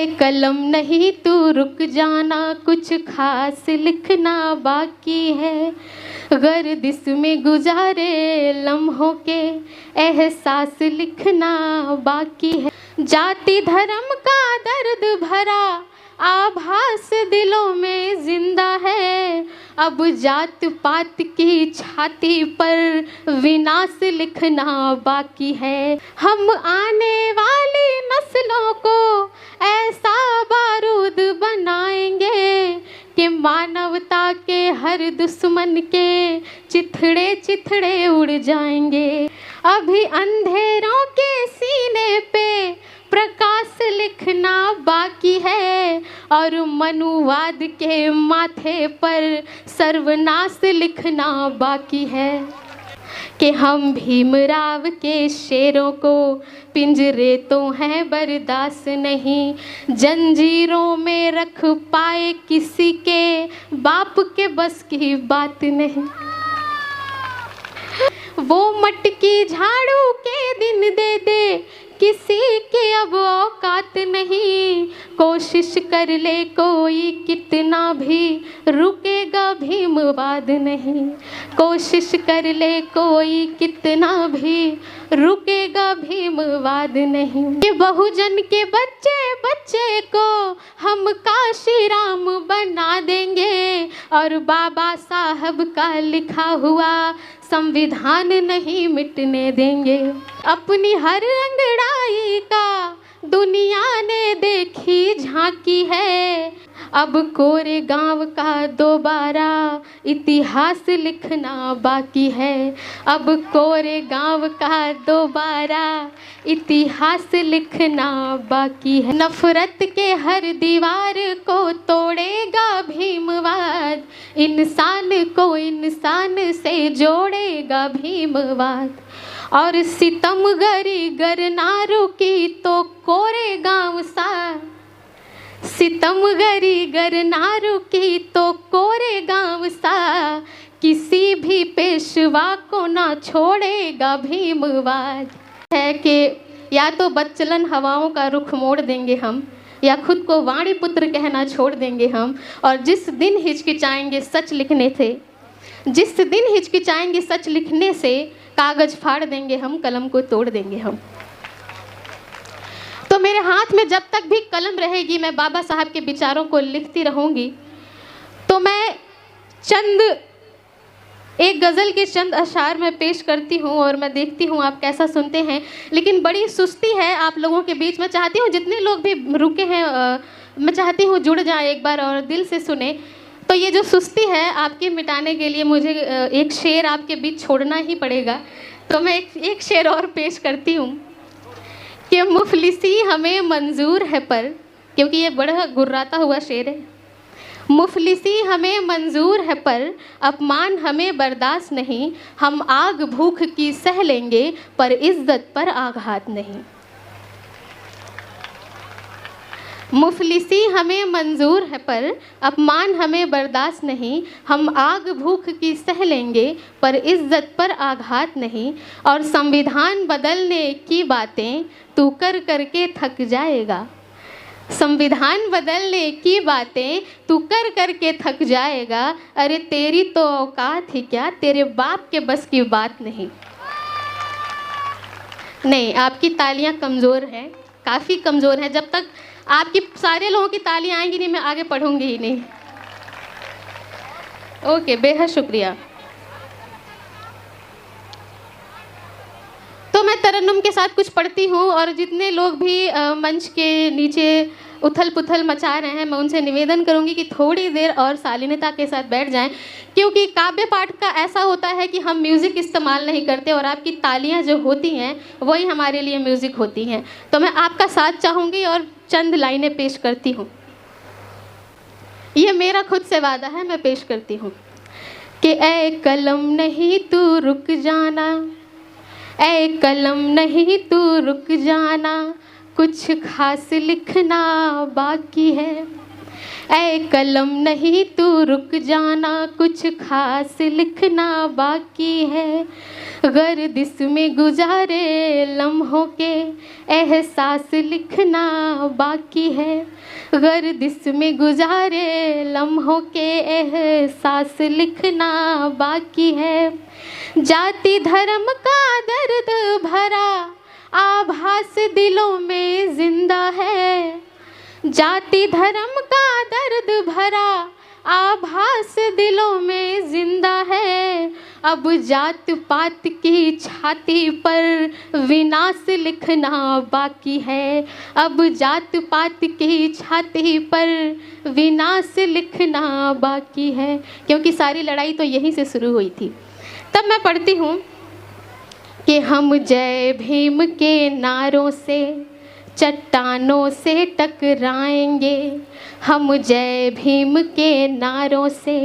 ऐ कलम नहीं तू रुक जाना, कुछ खास लिखना बाकी है। गर्दिश में गुजारे लम्हों के एहसास लिखना बाकी है। जाति धर्म का दर्द भरा आभास दिलों में जिंदा है। अब जात पात की छाती पर विनाश लिखना बाकी है। हम आने वाली नस्लों को ऐसा बारूद बनाएंगे कि मानवता के हर दुश्मन के चिथड़े चिथड़े उड़ जाएंगे। अभी अंधेरों के सीने पे प्रकाश लिखना बाकी है और मनुवाद के माथे पर सर्वनाश लिखना बाकी है। कि हम भीमराव के शेरों को पिंजरे तो हैं बर्दाश्त नहीं, जंजीरों में रख पाए किसी के बाप के बस की बात नहीं। वो मटकी झाड़ू के दिन दे दे किसी के अब औकात नहीं, कोशिश कर ले कोई कितना भी रुकेगा भीमवाद नहीं। कोशिश कर ले कोई कितना भी रुकेगा भीमवाद नहीं। कि बहुजन के बच्चे बच्चे को हम काशी राम बना देंगे और बाबा साहब का लिखा हुआ संविधान नहीं मिटने देंगे। अपनी हर अंगड़ाई का दुनिया ने देखी झांकी है, अब कोरे गांव का दोबारा इतिहास लिखना बाकी है। अब कोरे गांव का दोबारा इतिहास लिखना बाकी है। नफरत के हर दीवार को तोड़ेगा भीमवाद, इंसान को इंसान से जोड़ेगा भीमवाद। और सितमगरी गर ना रुकी तो कोरे गांव सा, सितमगरी गर ना रुकी तो कोरे गांव सा, किसी भी पेशवा को ना छोड़ेगा भीमवाद। है कि या तो बदचलन हवाओं का रुख मोड़ देंगे हम, या खुद को वाणी पुत्र कहना छोड़ देंगे हम। और जिस दिन हिचकिचाएंगे सच लिखने से, जिस दिन हिचकिचाएंगे सच लिखने से, कागज फाड़ देंगे हम, कलम को तोड़ देंगे हम। तो मेरे हाथ में जब तक भी कलम रहेगी मैं बाबा साहब के विचारों को लिखती रहूंगी। तो मैं चंद एक गज़ल के चंद अशार में पेश करती हूँ और मैं देखती हूँ आप कैसा सुनते हैं। लेकिन बड़ी सुस्ती है आप लोगों के बीच में, चाहती हूँ जितने लोग भी रुके हैं मैं चाहती हूँ जुड़ जाए एक बार और दिल से सुने। तो ये जो सुस्ती है आपके मिटाने के लिए मुझे एक शेर आपके बीच छोड़ना ही पड़ेगा। तो मैं एक शेर और पेश करती हूँ कि मुफलिसी हमें मंजूर है पर, क्योंकि ये बड़ा गुर्राता हुआ शेर है। मुफलिसी हमें मंजूर है पर अपमान हमें बर्दाश्त नहीं, हम आग भूख की सह लेंगे पर इज्जत पर आघात नहीं। मुफलिसी हमें मंजूर है पर अपमान हमें बर्दाश्त नहीं, हम आग भूख की सह लेंगे पर इज्जत पर आघात नहीं। और संविधान बदलने की बातें तू कर करके थक जाएगा, संविधान बदलने की बातें तू कर करके थक जाएगा। अरे तेरी तो औकात ही क्या, तेरे बाप के बस की बात नहीं। नहीं, आपकी तालियां कमज़ोर हैं, काफ़ी कमज़ोर हैं। जब तक आपकी सारे लोगों की तालियां आएंगी नहीं मैं आगे पढ़ूंगी ही नहीं। ओके, बेहद शुक्रिया। तो मैं तरन्नुम के साथ कुछ पढ़ती हूँ और जितने लोग भी मंच के नीचे उथल पुथल मचा रहे हैं मैं उनसे निवेदन करूंगी कि थोड़ी देर और शालीनता के साथ बैठ जाएं, क्योंकि काव्य पाठ का ऐसा होता है कि हम म्यूज़िक इस्तेमाल नहीं करते और आपकी तालियां जो होती हैं वही हमारे लिए म्यूज़िक होती हैं। तो मैं आपका साथ चाहूँगी और चंद लाइनें पेश करती हूँ। ये मेरा खुद से वादा है, मैं पेश करती हूँ कि ऐ कलम नहीं तू रुक जाना, ऐ कलम नहीं तू रुक जाना, कुछ खास लिखना बाकी है। ऐ कलम नहीं तू रुक जाना, कुछ खास लिखना बाकी है। गर्दिश में गुजारे लम्हों के एहसास लिखना बाकी है। गर्दिश में गुजारे लम्हों के एहसास लिखना बाकी है। जाति धर्म का दर्द भरा आभास दिलों में जिंदा है। जाति धर्म का दर्द भरा आभास दिलों में जिंदा है। अब जात पात की छाती पर विनाश लिखना बाकी है। अब जात पात की छाती पर विनाश लिखना बाकी है। क्योंकि सारी लड़ाई तो यहीं से शुरू हुई थी। तब मैं पढ़ती हूँ कि हम जय भीम के नारों से चट्टानों से टकराएंगे। हम जय भीम के नारों से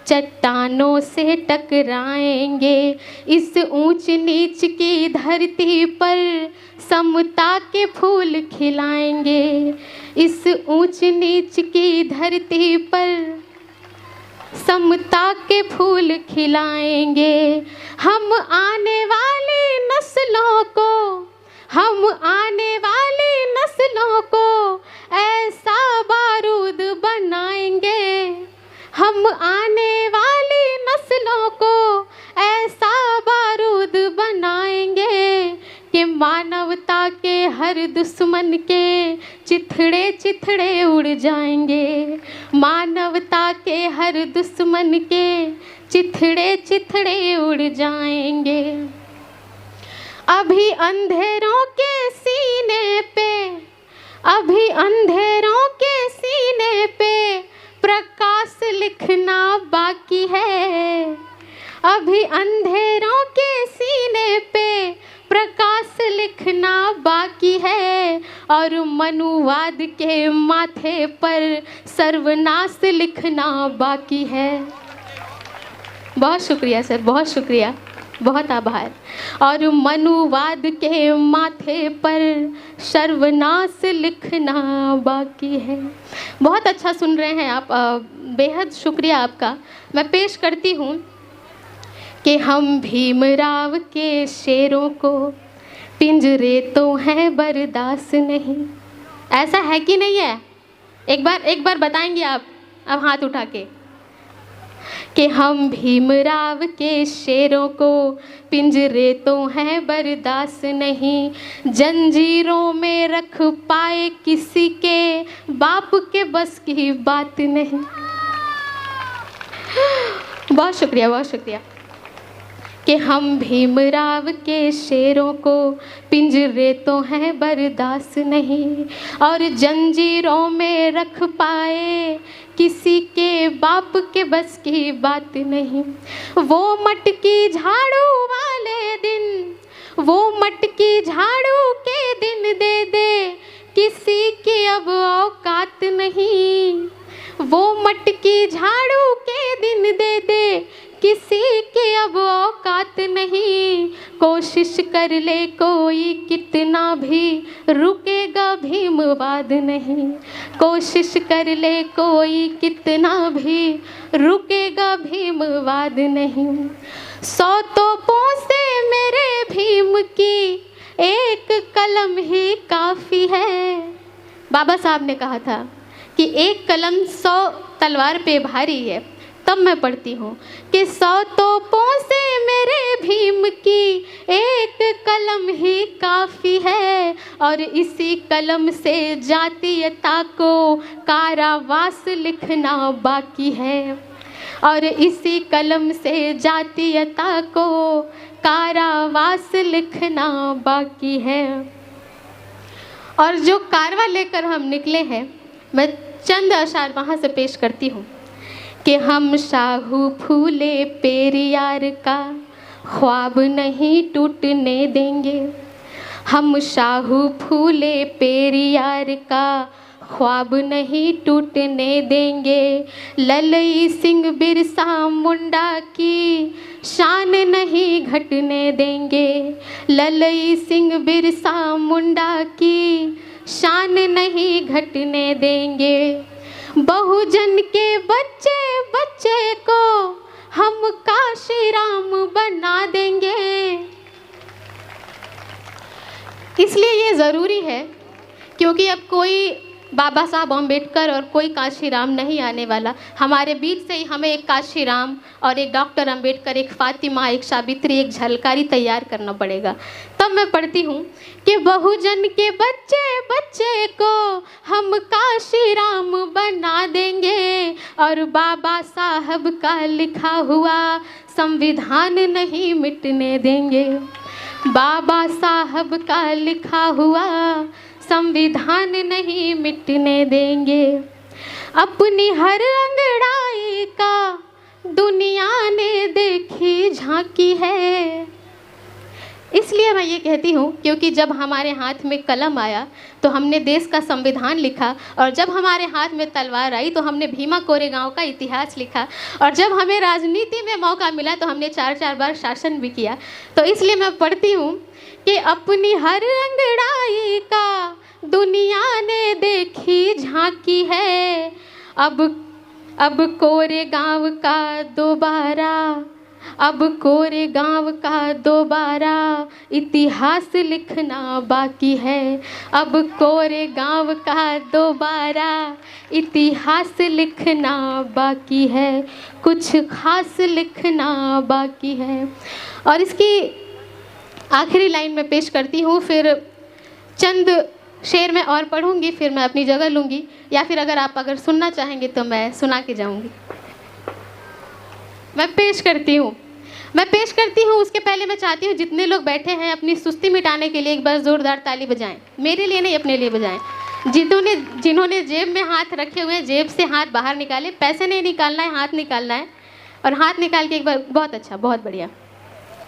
चट्टानों से टकराएंगे। इस ऊंच नीच की धरती पर समता के फूल खिलाएंगे। इस ऊंच नीच की धरती पर समता के फूल खिलाएंगे। हम आने वाली नस्लों को, हम आने वाली नस्लों को ऐसा बारूद बनाएंगे। हम आने वाली नस्लों को ऐसा बारूद बनाएंगे कि मानवता के हर दुश्मन के चिथड़े चिथड़े उड़ जाएंगे। मानवता के हर दुश्मन के चिथड़े चिथड़े उड़ जाएंगे। अभी अंधेरों के सीने पे, अभी अंधेरों के सीने पे प्रकाश लिखना बाकी है। अभी अंधेरों के सीने पे प्रकाश लिखना बाकी है। और मनुवाद के माथे पर सर्वनाश लिखना बाकी है। बहुत शुक्रिया सर, बहुत शुक्रिया, बहुत आभार। और मनुवाद के माथे पर सर्वनाश लिखना बाकी है। बहुत अच्छा सुन रहे हैं आप, बेहद शुक्रिया आपका। मैं पेश करती हूँ कि हम भीमराव के शेरों को पिंजरे तो हैं बर्दाश्त नहीं। ऐसा है कि नहीं है? एक बार बताएंगे आप अब हाथ उठा के कि हम भीमराव के शेरों को पिंजरे तो हैं बर्दाश्त नहीं। जंजीरों में रख पाए किसी के बाप के बस की बात नहीं। बहुत शुक्रिया, बहुत शुक्रिया। कि हम भीमराव के शेरों को पिंजरे तो हैं बर्दाश्त नहीं। और जंजीरों में रख पाए किसी के बाप के बस की बात नहीं। वो मटकी झाड़ू वाले दिन, वो मटकी झाड़ू के दिन दे दे किसी की अब औकात नहीं। वो मटकी झाड़ू के दिन दे दे किसी की अब औकात नहीं। कोशिश कर ले कोई कितना भी रुकेगा भीमवाद नहीं। कोशिश कर ले कोई कितना भी रुकेगा भीमवाद नहीं। 100 तोपों से मेरे भीम की एक कलम ही काफ़ी है। बाबा साहब ने कहा था कि एक कलम 100 तलवार पे भारी है। तब मैं पढ़ती हूँ कि 100 तोपों से मेरे भीम की एक कलम ही काफ़ी है। और इसी कलम से जातीयता को कारावास लिखना बाकी है। और इसी कलम से जातीयता को कारावास लिखना बाकी है। और जो कारवा लेकर हम निकले हैं, मैं चंद अशार वहाँ से पेश करती हूँ कि हम शाहू फूले पेरियार का ख्वाब नहीं टूटने देंगे। हम शाहू फूले पेरियार का ख्वाब नहीं टूटने देंगे। ललई सिंह बिरसा मुंडा की शान नहीं घटने देंगे। ललई सिंह बिरसा मुंडा की शान नहीं घटने देंगे। बहुजन के बच्चे बच्चे को हम काशी राम बना देंगे। इसलिए ये ज़रूरी है क्योंकि अब कोई बाबा साहब अम्बेडकर और कोई काशी राम नहीं आने वाला। हमारे बीच से ही हमें एक काशी राम और एक डॉक्टर अम्बेडकर, एक फातिमा, एक सावित्री, एक झलकारी तैयार करना पड़ेगा। तब मैं पढ़ती हूँ कि बहुजन के बच्चे बच्चे को हम काशी राम बना देंगे और बाबा साहब का लिखा हुआ संविधान नहीं मिटने देंगे। बाबा साहब का लिखा हुआ संविधान नहीं मिटने देंगे। अपनी हर अंगड़ाई का दुनिया ने देखी झांकी है। इसलिए मैं ये कहती हूँ क्योंकि जब हमारे हाथ में कलम आया तो हमने देश का संविधान लिखा, और जब हमारे हाथ में तलवार आई तो हमने भीमा कोरेगांव का इतिहास लिखा, और जब हमें राजनीति में मौका मिला तो हमने 4-4 बार शासन भी किया। तो इसलिए मैं पढ़ती हूँ कि अपनी हर अंगड़ाई का दुनिया ने देखी झांकी है। अब कोरेगांव का दोबारा इतिहास लिखना बाकी है। अब कोरेगांव का दोबारा इतिहास लिखना बाकी है, कुछ खास लिखना बाकी है। और इसकी आखिरी लाइन में पेश करती हूँ, फिर चंद शेर मैं और पढ़ूँगी, फिर मैं अपनी जगह लूँगी, या फिर अगर सुनना चाहेंगे तो मैं सुना के जाऊँगी। मैं पेश करती हूँ। उसके पहले मैं चाहती हूँ जितने लोग बैठे हैं अपनी सुस्ती मिटाने के लिए एक बार ज़ोरदार ताली बजाएं। मेरे लिए नहीं, अपने लिए बजाएं। जिन्होंने जेब में हाथ रखे हुए हैं, जेब से हाथ बाहर निकाले। पैसे नहीं निकालना है, हाथ निकालना है, और हाथ निकाल के एक बार बहुत अच्छा, बहुत बढ़िया।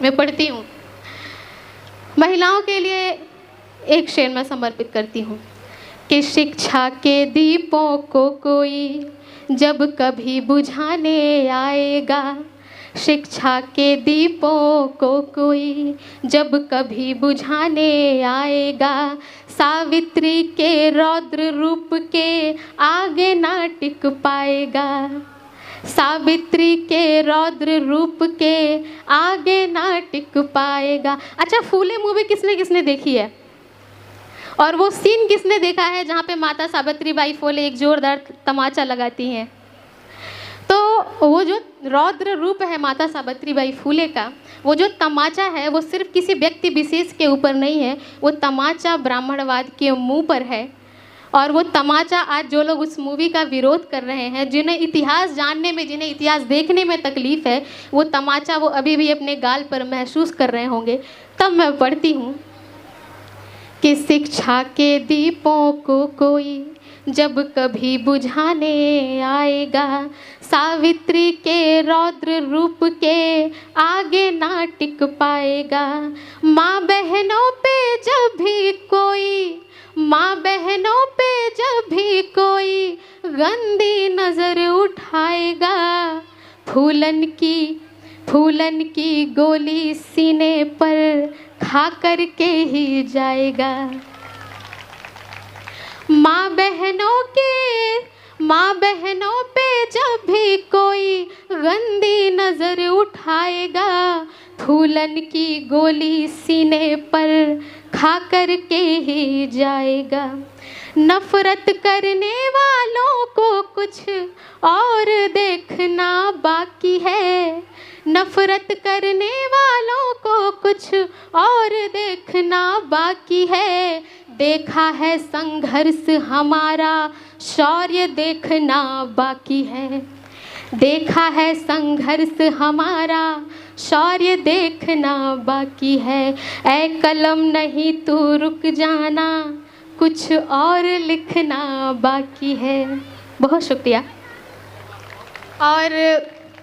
मैं पढ़ती हूँ। महिलाओं के लिए एक शेर मैं समर्पित करती हूँ कि शिक्षा के दीपों को कोई जब कभी बुझाने आएगा, शिक्षा के दीपों को कोई जब कभी बुझाने आएगा, सावित्री के रौद्र रूप के आगे ना टिक पाएगा। सावित्री के रौद्र रूप के आगे ना टिक पाएगा। अच्छा, फूले मूवी किसने देखी है? और वो सीन किसने देखा है जहाँ पे माता सावित्री बाई फूले एक जोरदार तमाचा लगाती हैं? तो वो जो रौद्र रूप है माता सावित्री बाई फूले का, वो जो तमाचा है वो सिर्फ किसी व्यक्ति विशेष के ऊपर नहीं है, वो तमाचा ब्राह्मणवाद के मुंह पर है। और वो तमाचा आज जो लोग उस मूवी का विरोध कर रहे हैं, जिन्हें इतिहास जानने में, जिन्हें इतिहास देखने में तकलीफ़ है, वो तमाचा वो अभी भी अपने गाल पर महसूस कर रहे होंगे। तब मैं पढ़ती हूँ कि शिक्षा के दीपों को कोई जब कभी बुझाने आएगा, सावित्री के रौद्र रूप के आगे ना टिक पाएगा। माँ बहनों पे जब भी कोई गंदी नज़र उठाएगा, फूलन की गोली सीने पर खा कर के ही जाएगा। माँ बहनों पे जब भी कोई गंदी नज़र उठाएगा, फूलन की गोली सीने पर खा कर के ही जाएगा। नफरत करने वालों को कुछ और देखना बाकी है, नफरत करने वालों को कुछ और देखना बाकी है। देखा है संघर्ष हमारा, शौर्य देखना बाकी है। देखा है संघर्ष हमारा, शौर्य देखना बाकी है। ऐ कलम नहीं तू रुक जाना, कुछ और लिखना बाकी है। बहुत शुक्रिया। और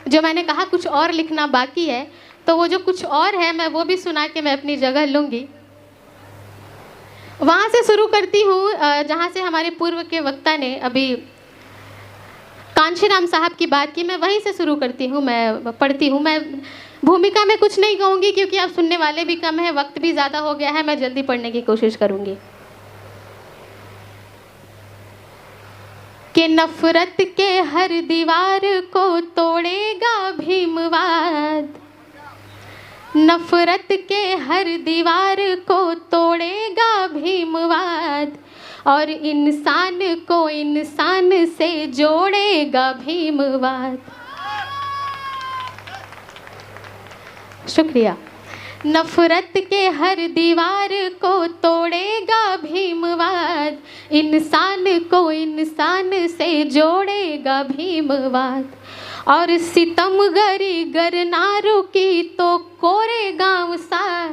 जो मैंने कहा कुछ और लिखना बाकी है, तो वो जो कुछ और है मैं वो भी सुना के मैं अपनी जगह लूँगी। वहाँ से शुरू करती हूँ जहाँ से हमारे पूर्व के वक्ता ने अभी कांशीराम साहब की बात की, मैं वहीं से शुरू करती हूँ। मैं पढ़ती हूँ। मैं भूमिका में कुछ नहीं कहूँगी क्योंकि आप सुनने वाले भी कम हैं, वक्त भी ज़्यादा हो गया है। मैं जल्दी पढ़ने की कोशिश करूँगी। कि नफरत के हर दीवार को तोड़ेगा भीमवाद, नफरत के हर दीवार को तोड़ेगा भीमवाद, और इंसान को इंसान से जोड़ेगा भीमवाद। शुक्रिया। नफरत के हर दीवार को तोड़ेगा भीमवाद, इंसान को इंसान से जोड़ेगा भीमवाद, और सितमगरी गर ना रुकी तो कोरे गाँव सा,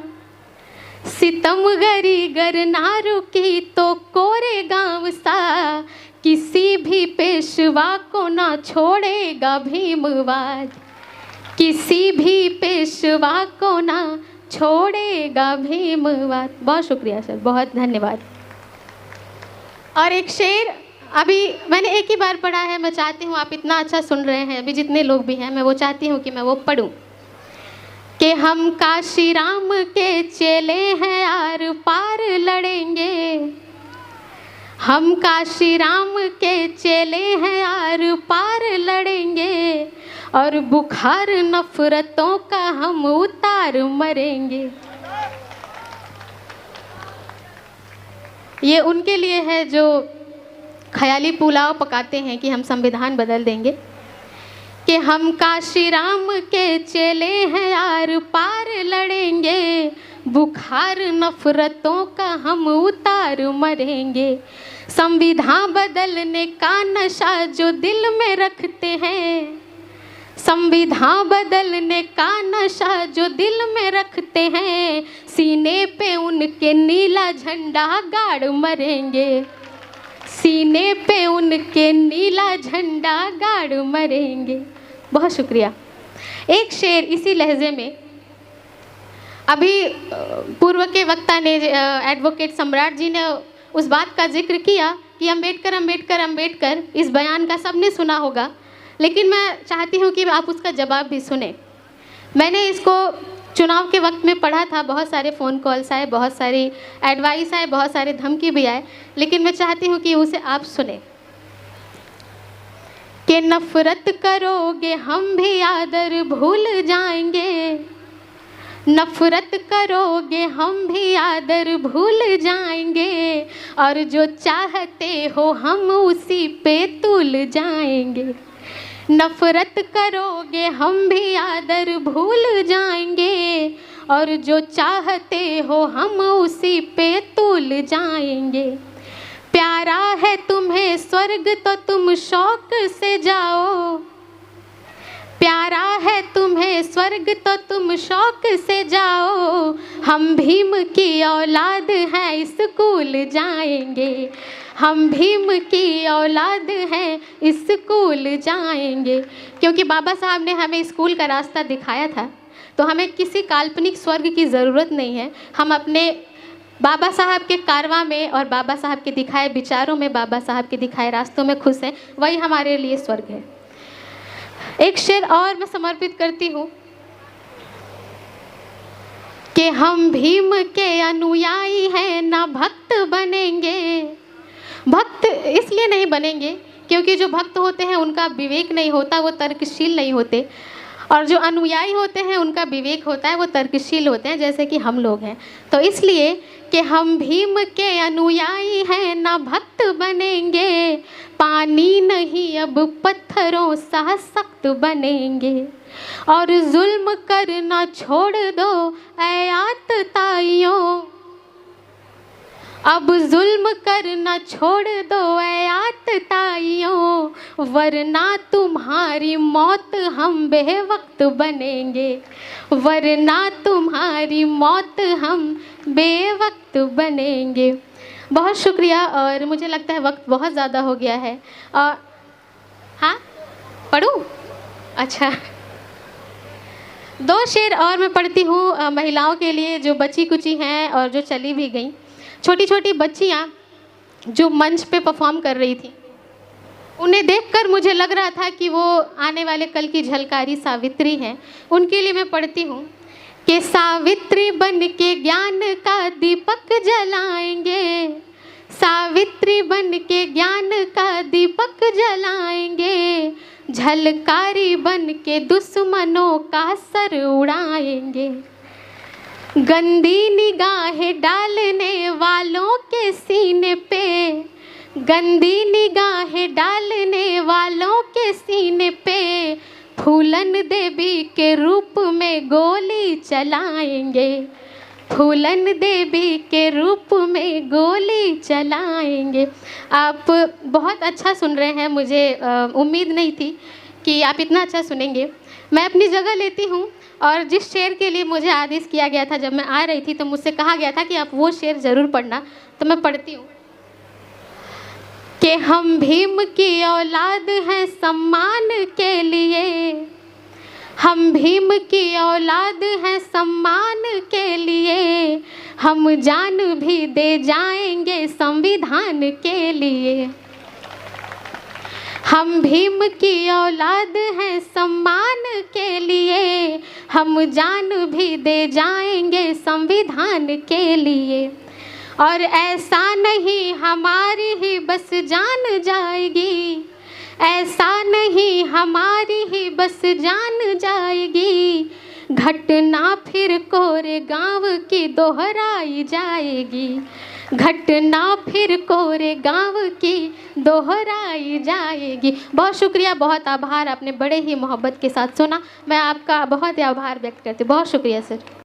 सितमगरी गर ना रुकी तो कोरे गाँव सा, किसी भी पेशवा को ना छोड़ेगा भीमवाद, किसी भी पेशवा को ना छोड़ेगा भीमवाद। बहुत शुक्रिया सर, बहुत धन्यवाद। और एक शेर अभी मैंने एक ही बार पढ़ा है, मैं चाहती हूँ आप इतना अच्छा सुन रहे हैं, अभी जितने लोग भी हैं मैं वो चाहती हूँ कि मैं वो पढ़ूँ। कि हम काशी राम के चेले हैं, आर पार लड़ेंगे, हम काशी राम के चेले हैं, आर पार लड़ेंगे, और बुखार नफरतों का हम उतार मरेंगे। ये उनके लिए है जो ख्याली पुलाव पकाते हैं कि हम संविधान बदल देंगे। कि हम काशी राम के चेले हैं, आर पार लड़ेंगे, बुखार नफरतों का हम उतार मरेंगे। संविधान बदलने का नशा जो दिल में रखते हैं, संविधान बदलने का नशा जो दिल में रखते हैं, सीने पे उनके नीला झंडा गाड़ मरेंगे, सीने पे उनके नीला झंडा गाड़ मरेंगे। बहुत शुक्रिया। एक शेर इसी लहजे में, अभी पूर्व के वक्ता ने एडवोकेट सम्राट जी ने उस बात का जिक्र किया कि अम्बेडकर अम्बेडकर अम्बेडकर, इस बयान का सबने सुना होगा, लेकिन मैं चाहती हूँ कि आप उसका जवाब भी सुने। मैंने इसको चुनाव के वक्त में पढ़ा था, बहुत सारे फ़ोन कॉल्स आए, बहुत सारी एडवाइस आए, बहुत सारे धमकी भी आए, लेकिन मैं चाहती हूँ कि उसे आप सुने। कि नफ़रत करोगे हम भी आदर भूल जाएंगे, नफ़रत करोगे हम भी आदर भूल जाएंगे, और जो चाहते हो हम उसी पे तुल जाएंगे। नफ़रत करोगे हम भी आदर भूल जाएंगे, और जो चाहते हो हम उसी पे तुल जाएंगे। प्यारा है तुम्हें स्वर्ग तो तुम शौक से जाओ, प्यारा है तुम्हें स्वर्ग तो तुम शौक से जाओ, हम भीम की औलाद हैं स्कूल जाएंगे, हम भीम की औलाद हैं स्कूल जाएंगे। क्योंकि बाबा साहब ने हमें स्कूल का रास्ता दिखाया था, तो हमें किसी काल्पनिक स्वर्ग की ज़रूरत नहीं है। हम अपने बाबा साहब के कारवां में और बाबा साहब के दिखाए विचारों में, बाबा साहब के दिखाए रास्तों में खुश हैं, वही हमारे लिए स्वर्ग है। एक शेर और मैं समर्पित करती हूँ कि हम भीम के अनुयायी हैं, ना भक्त बनेंगे। भक्त इसलिए नहीं बनेंगे क्योंकि जो भक्त होते हैं उनका विवेक नहीं होता, वो तर्कशील नहीं होते, और जो अनुयायी होते हैं उनका विवेक होता है, वो तर्कशील होते हैं, जैसे कि हम लोग हैं। तो इसलिए कि हम भीम के अनुयायी हैं, ना भक्त बनेंगे, पानी नहीं अब पत्थरों सा सख्त बनेंगे, और जुल्म करना छोड़ दो ऐ आतताइयों, अब जुल्म करना छोड़ दो ऐ आतताइयों, वरना तुम्हारी मौत हम बेवक्त बनेंगे, वरना तुम्हारी मौत हम बेवक्त बनेंगे। बहुत शुक्रिया। और मुझे लगता है वक्त बहुत ज़्यादा हो गया है। और हाँ पढ़ूँ? अच्छा, दो शेर और मैं पढ़ती हूँ महिलाओं के लिए जो बची कुची हैं और जो चली भी गई। छोटी छोटी बच्चियाँ जो मंच पे परफॉर्म कर रही थी, उन्हें देखकर मुझे लग रहा था कि वो आने वाले कल की झलकारी सावित्री हैं। उनके लिए मैं पढ़ती हूँ कि सावित्री बन के ज्ञान का दीपक जलाएंगे, सावित्री बन के ज्ञान का दीपक जलाएंगे, झलकारी बन के दुश्मनों का सर उड़ाएंगे। गंदी निगाहें डालने वालों के सीने पे, गंदी निगाहें डालने वालों के सीने पे फूलन देवी के रूप में गोली चलाएंगे, फूलन देवी के रूप में गोली चलाएंगे। आप बहुत अच्छा सुन रहे हैं, मुझे उम्मीद नहीं थी कि आप इतना अच्छा सुनेंगे। मैं अपनी जगह लेती हूँ और जिस शेर के लिए मुझे आदेश किया गया था, जब मैं आ रही थी तो मुझसे कहा गया था कि आप वो शेर ज़रूर पढ़ना, तो मैं पढ़ती हूँ कि हम भीम की औलाद हैं सम्मान के लिए, हम भीम की औलाद हैं सम्मान के लिए, हम जान भी दे जाएंगे संविधान के लिए। हम भीम की औलाद हैं सम्मान के लिए, हम जान भी दे जाएंगे संविधान के लिए। और ऐसा नहीं हमारी ही बस जान जाएगी, ऐसा नहीं हमारी ही बस जान जाएगी, घटना फिर कोरेगांव की दोहराई जाएगी, घटना फिर कोरेगांव की दोहराई जाएगी। बहुत शुक्रिया, बहुत आभार, आपने बड़े ही मोहब्बत के साथ सुना। मैं आपका बहुत ही आभार व्यक्त करती हूँ। बहुत शुक्रिया सर।